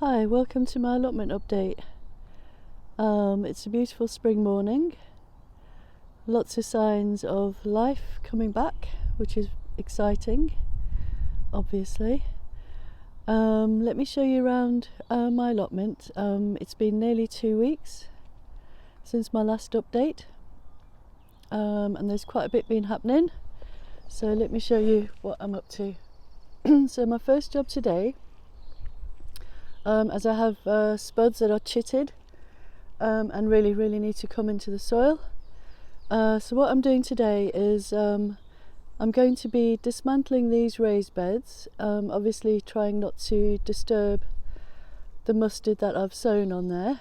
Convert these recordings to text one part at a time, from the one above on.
Hi, welcome to my allotment update. It's a beautiful spring morning. Lots of signs of life coming back, which is exciting, obviously. Let me show you around my allotment. It's been nearly 2 weeks since my last update, and there's quite a bit been happening. So let me show you what I'm up to. So my first job today, as I have spuds that are chitted and really need to come into the soil. So what I'm doing today is I'm going to be dismantling these raised beds, obviously trying not to disturb the mustard that I've sown on there,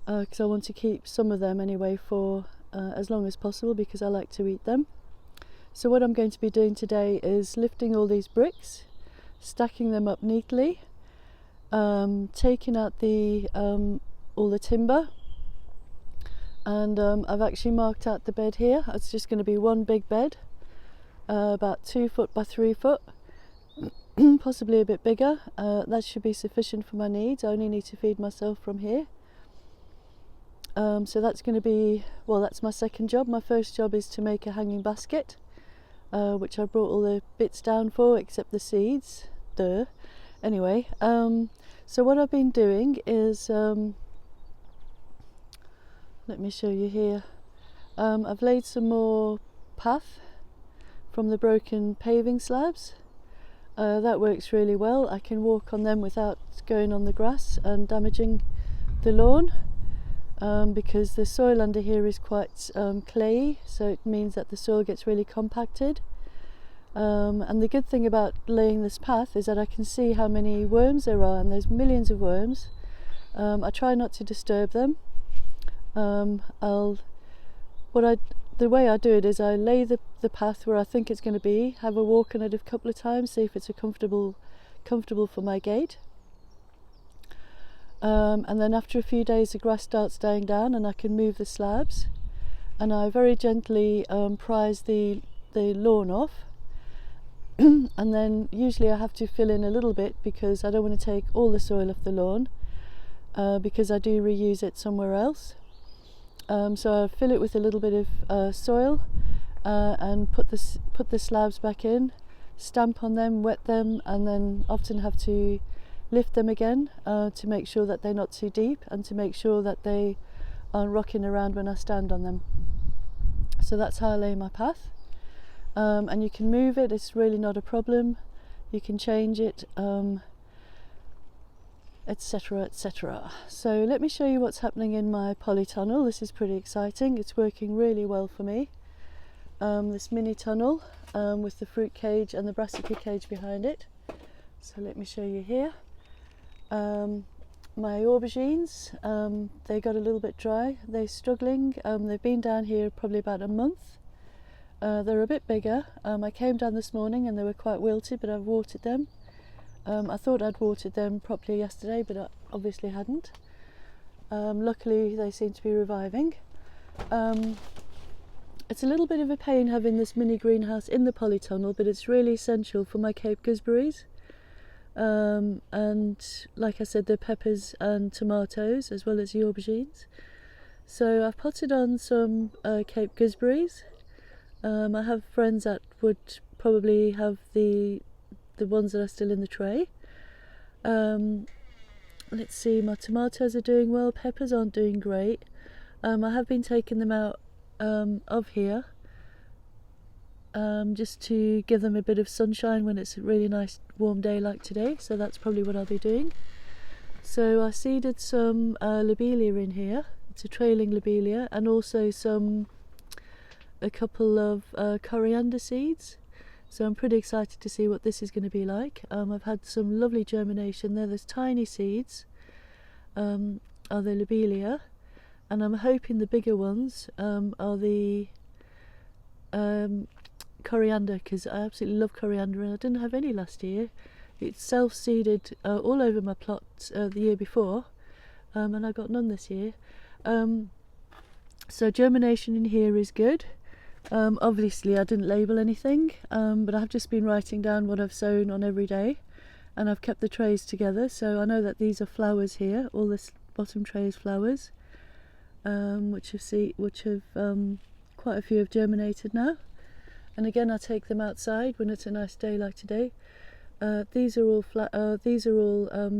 because I want to keep some of them anyway for as long as possible, because I like to eat them. So what I'm going to be doing today is lifting all these bricks, stacking them up neatly, taking out all the timber, and I've actually marked out the bed here. It's just going to be one big bed, about 2 foot by 3 foot, possibly a bit bigger. That should be sufficient for my needs. I only need to feed myself from here. So that's going to be, well, that's my second job. My first job is to make a hanging basket, which I brought all the bits down for except the seeds. Anyway, so what I've been doing is, let me show you here. I've laid some more path from the broken paving slabs. That works really well. I can walk on them without going on the grass and damaging the lawn, because the soil under here is quite clayey, so it means that the soil gets really compacted. And the good thing about laying this path is that I can see how many worms there are, and there's millions of worms. I try not to disturb them. The way I do it is I lay the path where I think it's going to be, have a walk on it a couple of times, see if it's comfortable for my gait. And then after a few days the grass starts dying down and I can move the slabs, and I very gently prise the lawn off. And then usually I have to fill in a little bit, because I don't want to take all the soil off the lawn, because I do reuse it somewhere else. So I fill it with a little bit of soil, and put the slabs back in, stamp on them, wet them, and then often have to lift them again to make sure that they're not too deep, and to make sure that they aren't rocking around when I stand on them. So that's how I lay my path. And you can move it, it's really not a problem. You can change it, etc, etc. So let me show you what's happening in my polytunnel. This is pretty exciting. It's working really well for me. This mini tunnel with the fruit cage and the brassica cage behind it. So let me show you here. My aubergines, they got a little bit dry. They're struggling. They've been down here probably about a month. They're a bit bigger. I came down this morning and they were quite wilted, but I've watered them. I thought I'd watered them properly yesterday, but I obviously hadn't. Luckily they seem to be reviving. It's a little bit of a pain having this mini greenhouse in the polytunnel, but it's really essential for my Cape gooseberries. And like I said, they're peppers and tomatoes as well as the aubergines. So I've potted on some Cape gooseberries. I have friends that would probably have the ones that are still in the tray. Let's see, my tomatoes are doing well, peppers aren't doing great. I have been taking them out of here just to give them a bit of sunshine when it's a really nice warm day like today, so that's probably what I'll be doing. So I seeded some lobelia in here. It's a trailing lobelia, and also a couple of coriander seeds. So I'm pretty excited to see what this is going to be like. I've had some lovely germination there. There's tiny seeds, are the lobelia, and I'm hoping the bigger ones are the coriander, because I absolutely love coriander and I didn't have any last year. It's self-seeded all over my plot the year before, and I got none this year. So germination in here is good. Obviously I didn't label anything, but I've just been writing down what I've sown on every day, and I've kept the trays together, so I know that these are flowers here. All this bottom tray is flowers, which have quite a few have germinated now. And again, I take them outside when it's a nice day like today. These are all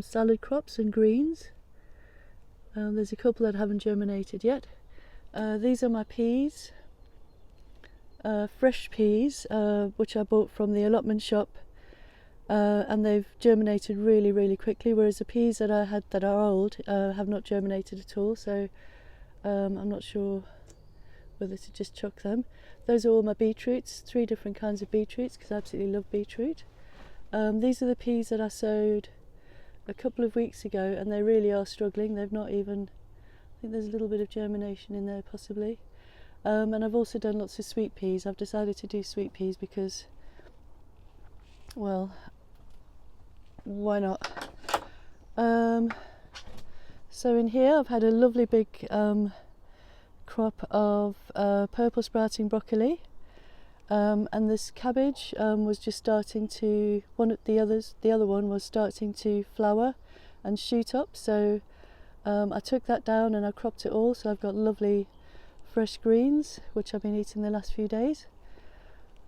salad crops and greens. There's a couple that haven't germinated yet. These are my peas, fresh peas, which I bought from the allotment shop. And they've germinated really quickly, whereas the peas that I had that are old have not germinated at all, so I'm not sure whether to just chuck them. Those are all my beetroots, 3 different kinds of beetroots, because I absolutely love beetroot. These are the peas that I sowed a couple of weeks ago, and they really are struggling. They've not even, I think there's a little bit of germination in there possibly. And I've also done lots of sweet peas. I've decided to do sweet peas because, well, why not? So in here I've had a lovely big crop of purple sprouting broccoli, and this cabbage was just starting to, the other one was starting to flower and shoot up, so I took that down and I cropped it all, so I've got lovely fresh greens which I've been eating the last few days.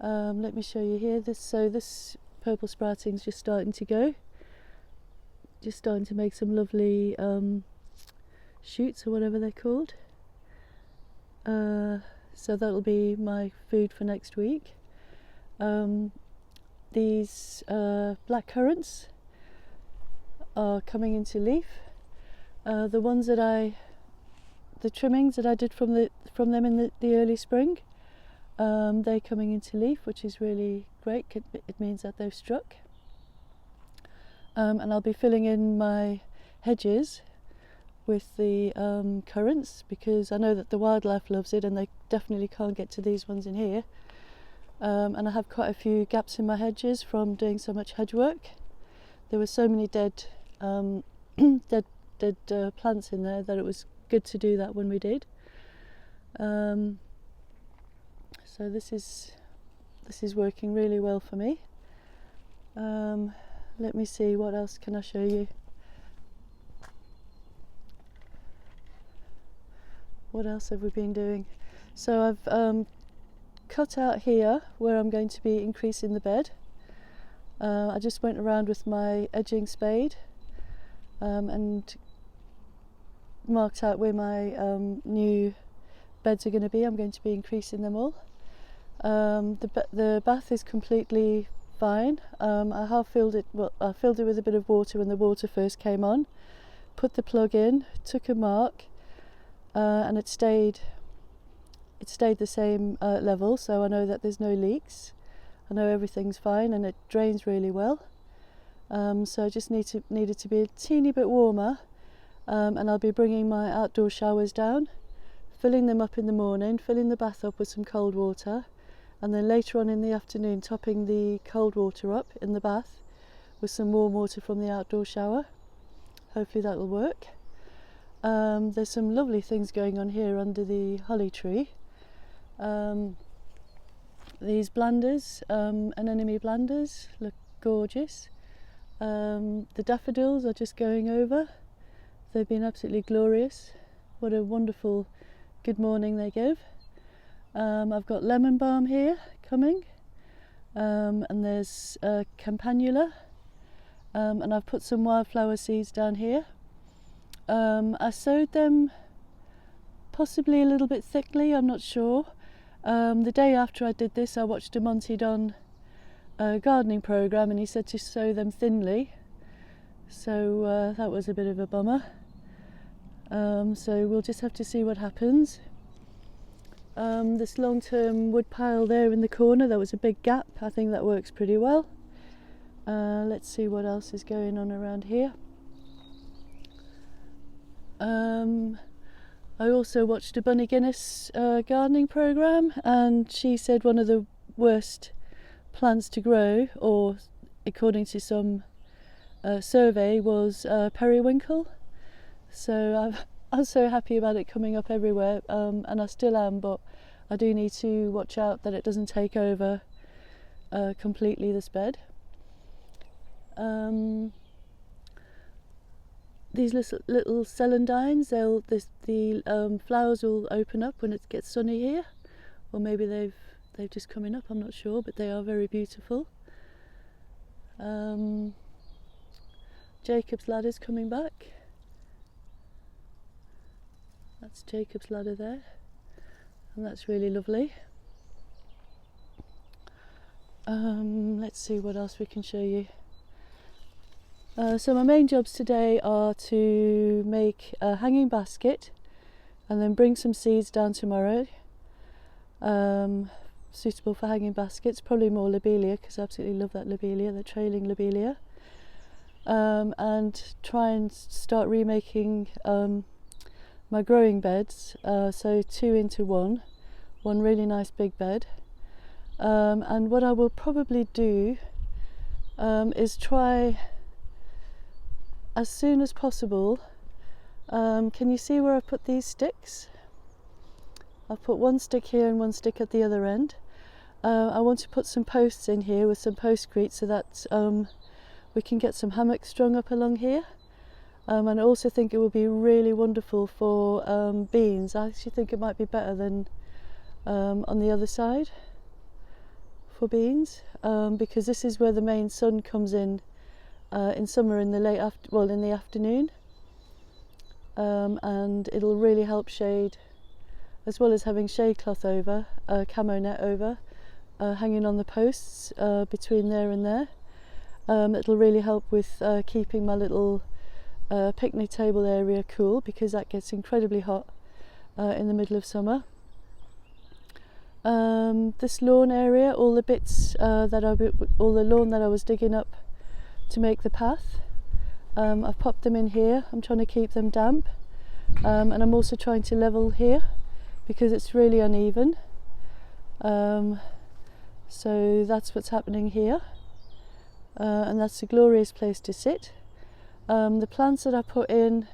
Let me show you here. This purple sprouting's just starting to go, just starting to make some lovely shoots or whatever they're called. So that'll be my food for next week. These black currants are coming into leaf. The trimmings that I did from them in the early spring, they're coming into leaf, which is really great. It means that they've struck. And I'll be filling in my hedges with the currants, because I know that the wildlife loves it and they definitely can't get to these ones in here. And I have quite a few gaps in my hedges from doing so much hedge work. There were so many dead plants in there that it was good to do that when we did. So this is working really well for me. Let me see, what else can I show you? What else have we been doing? So I've cut out here where I'm going to be increasing the bed. I just went around with my edging spade and marked out where my new beds are going to be. I'm going to be increasing them all. The bath is completely fine. I half filled it. Well, I filled it with a bit of water when the water first came on. Put the plug in, took a mark, and it stayed the same level. So I know that there's no leaks. I know everything's fine, and it drains really well. So I just needed to be a teeny bit warmer, and I'll be bringing my outdoor showers down, filling them up in the morning, filling the bath up with some cold water, and then later on in the afternoon topping the cold water up in the bath with some warm water from the outdoor shower. Hopefully that will work. There's some lovely things going on here under the holly tree. These blanders, anemone blanders, look gorgeous. The daffodils are just going over. They've been absolutely glorious. What a wonderful good morning they give. I've got lemon balm here coming, and there's campanula, and I've put some wildflower seeds down here. I sowed them possibly a little bit thickly, I'm not sure. The day after I did this, I watched a Monty Don gardening programme, and he said to sow them thinly, so that was a bit of a bummer. So we'll just have to see what happens. This long-term wood pile there in the corner, there was a big gap. I think that works pretty well. Let's see what else is going on around here. I also watched a Bunny Guinness gardening programme, and she said one of the worst plants to grow, or according to some survey, was periwinkle. So I was so happy about it coming up everywhere, and I still am, but I do need to watch out that it doesn't take over completely this bed. These little celandines, the flowers will open up when it gets sunny here, or maybe they've just coming up, I'm not sure, but they are very beautiful. Jacob's ladder's coming back. That's Jacob's ladder there, and that's really lovely. Let's see what else we can show you. So my main jobs today are to make a hanging basket and then bring some seeds down tomorrow, suitable for hanging baskets, probably more lobelia because I absolutely love that lobelia, the trailing lobelia, and try and start remaking my growing beds, so 2 into 1 really nice big bed. And what I will probably do is try as soon as possible. Can you see where I put these sticks? I've put one stick here and one stick at the other end. I want to put some posts in here with some postcrete so that we can get some hammocks strung up along here. And I also think it will be really wonderful for beans. I actually think it might be better than on the other side for beans, because this is where the main sun comes in summer in the afternoon, and it'll really help shade, as well as having shade cloth over, camo net over, hanging on the posts between there and there. It'll really help with keeping my little picnic table area cool, because that gets incredibly hot in the middle of summer. This lawn area, all the bits all the lawn that I was digging up to make the path, I've popped them in here. I'm trying to keep them damp, and I'm also trying to level here because it's really uneven. So that's what's happening here, and that's a glorious place to sit. The plants that I put in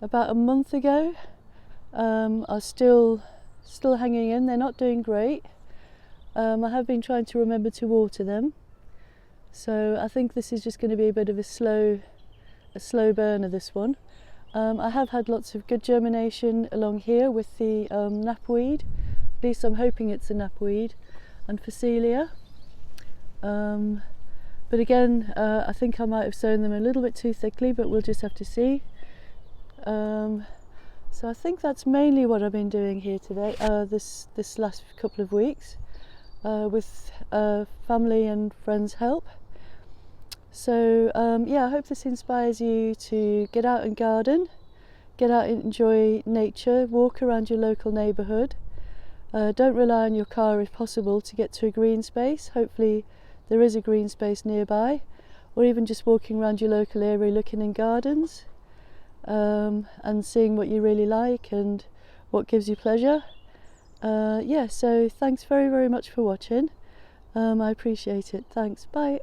about a month ago are still hanging in. They're not doing great. I have been trying to remember to water them, so I think this is just going to be a bit of a slow burner, this one. I have had lots of good germination along here with the knapweed. At least I'm hoping it's a knapweed, and phacelia. But again, I think I might have sown them a little bit too thickly, but we'll just have to see. So I think that's mainly what I've been doing here today, this last couple of weeks, with family and friends' help. So yeah, I hope this inspires you to get out and garden, get out and enjoy nature, walk around your local neighbourhood. Don't rely on your car if possible to get to a green space. Hopefully there is a green space nearby, or even just walking around your local area looking in gardens, and seeing what you really like and what gives you pleasure. Yeah, so thanks very much for watching. I appreciate it. Thanks, bye.